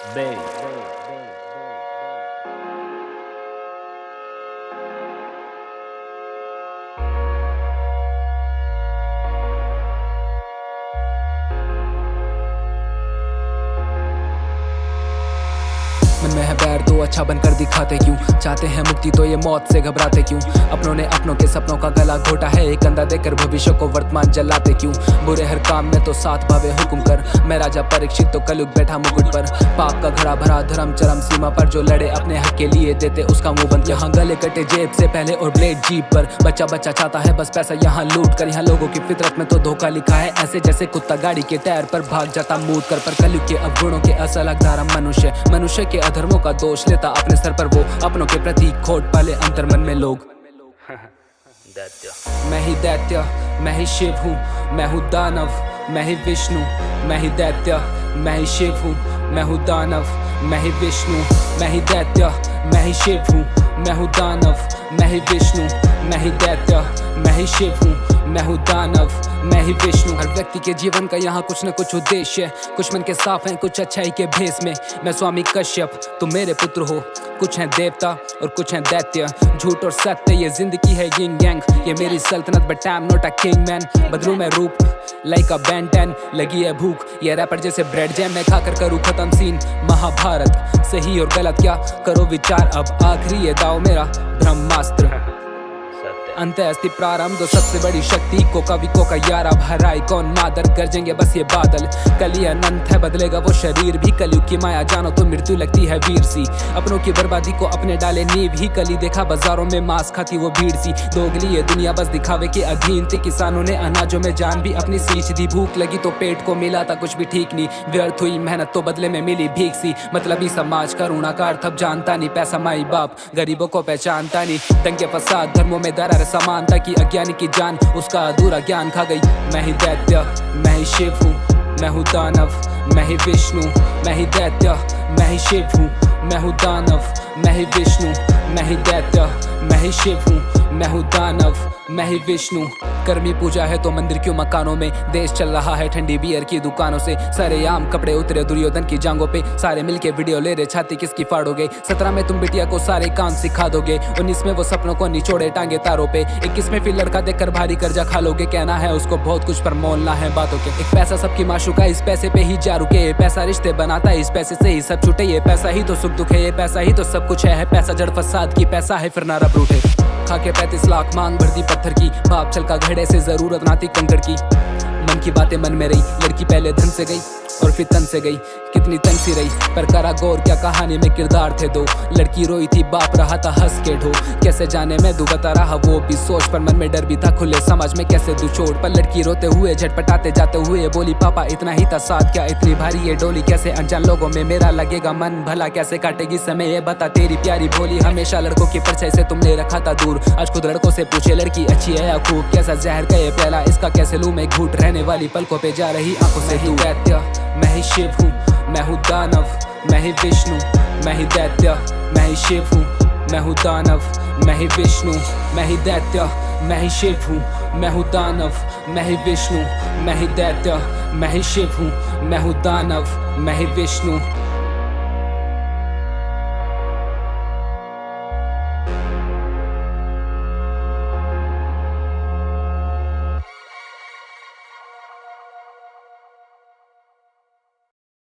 Babe. मन में है बैर तो अच्छा बनकर दिखाते क्यों, चाहते हैं मुक्ति तो ये मौत से घबराते क्यों। अपनों ने अपनों के सपनों का गला घोटा है, एक अंधा देकर भविष्य को वर्तमान जलाते क्यों। बुरे हर काम में तो साथ भावे हुक्म कर, मैं राजा परीक्षित तो कलयुग बैठा मुकुट पर। पाप का घड़ा भरा धर्म चरम सीमा पर, जो लड़े अपने हक के लिए देते उसका मुंह बंद। यहाँ गले कटे जेब से पहले और ब्लेड जीप पर, बच्चा बच्चा चाहता है बस पैसा यहाँ लूट कर। यहाँ लोगों की फितरत में तो धोखा लिखा है, ऐसे जैसे कुत्ता गाड़ी के टायर पर भाग जाता मूद कर। पर कलयुग के अवगुणों के असल हकदार मनुष्य, मनुष्य के अधर्मों का दोष लेता अपने सर पर वो, अपनों के प्रति खोट पाले अंतर मन में लोग। मैं ही दैत्य, मैं ही शिव हूँ, मैं हूँ दानव, मैं ही विष्णु। मैं ही दैत्य, मैं ही शिव हूँ, मैं हूँ दानव, मैं ही विष्णु। मैं ही दैत्य, मैं ही शिव हूँ, मैं हूँ दानव, मैं ही विष्णु। मैं ही दैत्य, मैं ही शिव हूँ, मैं हूँ दानव, मैं ही विष्णु। हर व्यक्ति के जीवन का यहाँ कुछ न कुछ उद्देश्य, कुछ मन के साफ हैं, कुछ अच्छाई के भेस में। मैं स्वामी कश्यप, तुम मेरे पुत्र हो, कुछ हैं देवता और कुछ हैं दैत्य। झूठ और सत्य ये जिंदगी है यिंग यांग, ये मेरी सल्तनत but I am not a king man. बदलूं मैं रूप लाइक अ Ben 10, लगी है भूख ये रैपर जैसे ब्रेड जैम। मैं खाकर करूँ खत्म सीन महाभारत, सही और गलत क्या करो विचार। अब आखिरी ये दाव मेरा ब्रह्मास्त्र, अंत अस्ति प्रारंभ दो सबसे बड़ी शक्ति को। कवि को का यारा भराई कौन मादर, गरजेंगे बस ये बादल। कल ये अनंत है बदलेगा वो शरीर भी, कलयुग की माया जानो तो मृत्यु लगती है वीर सी। अपनों की बर्बादी को अपने डाले नींव ही, कली देखा बाजारों में मांस खाती वो भीड़ सी। दोगली ये दुनिया बस दिखावे के अधीन थी, किसानों ने अनाजों में जान भी अपनी सींच दी। भूख लगी तो पेट को मिला था कुछ भी ठीक नहीं, व्यर्थ हुई मेहनत तो बदले में मिली भीख सी। मतलबी समाज करुणा का अर्थ अब जानता नहीं, पैसा माई बाप गरीबों को पहचानता नहीं। दंगे फसाद धर्मों में दरार समानता की, अज्ञानी की जान उसका अधूरा ज्ञान खा गई। मैं ही दैत्य, मैं ही शिव हूँ, मैं हूँ दानव, मैं ही विष्णु। मैं ही दैत्य, मैं ही शिव हूँ, मैं हूँ दानव, मैं ही विष्णु। मैं ही दैत्य, मैं ही शिव हूँ, मैं हूँ दानव, मैं ही विष्णु। कर्मी पूजा है तो मंदिर क्यों मकानों में, देश चल रहा है ठंडी बियर की दुकानों से। सारे आम कपड़े उतरे दुर्योधन की जांघों पे, सारे मिलके वीडियो ले रहे छाती किसकी फाड़ोगे। 17 में तुम बिटिया को सारे काम सिखा दोगे, 19 में वो सपनों को निचोड़े टांगे तारों पे, 21 में फिर लड़का देखकर भारी कर्जा खा लोगे। कहना है उसको बहुत कुछ पर मोलना है बातों के। एक पैसा सबकी माशूका, इस पैसे पे ही जा रुके। पैसा रिश्ते बनाता है, इस पैसे से ही सब छूटे। ये पैसा ही तो सुख दुख है, ये पैसा ही तो सब कुछ है। पैसा जड़ फसाद की, पैसा है फिर नारा ब्रूट है। खाके 35 लाख मांग भरती पत्थर की, बाप चल का घड़े से जरूरत नाती कंकड़ की। मन की बातें मन में रही, लड़की पहले धन से गई और फिर तन से गई। कितनी तन सी रही पर करा गौर क्या कहानी में किरदार थे दो। लड़की रोई थी बाप रहा था हंस के ढो, कैसे जाने मैं दू बता रहा वो भी सोच। पर मन में डर भी था खुले समाज में कैसे दू छोड़। पर लड़की रोते हुए झटपटाते जाते हुए बोली पापा इतना ही था साथ क्या, इतनी भारी ये डोली कैसे अनजान लोगों में मेरा लगेगा मन। भला कैसे काटेगी समय ये बता तेरी प्यारी भोली। हमेशा लड़कों की परछाई से तुमने रखा था दूर, आज खुद लड़कों से पूछे लड़की अच्छी है या खूब। कैसा जहर का ये प्याला, इसका कैसे लूं मैं घूट। रहने वाली पलकों पे जा रही आंखों से तू। दैत्य, मैं ही शिव हूँ, मैं हूँ दानव, मैं ही विष्णु। मैं ही दैत्य, मैं ही शिव हूँ, मैं हूँ दानव, मैं ही विष्णु। मैं ही दैत्य, मैं ही शिव हूँ, मैं हूँ दानव, मैं ही विष्णु। मैं ही दैत्य, मैं ही शिव हूँ, मैं हूँ दानव, मैं ही विष्णु।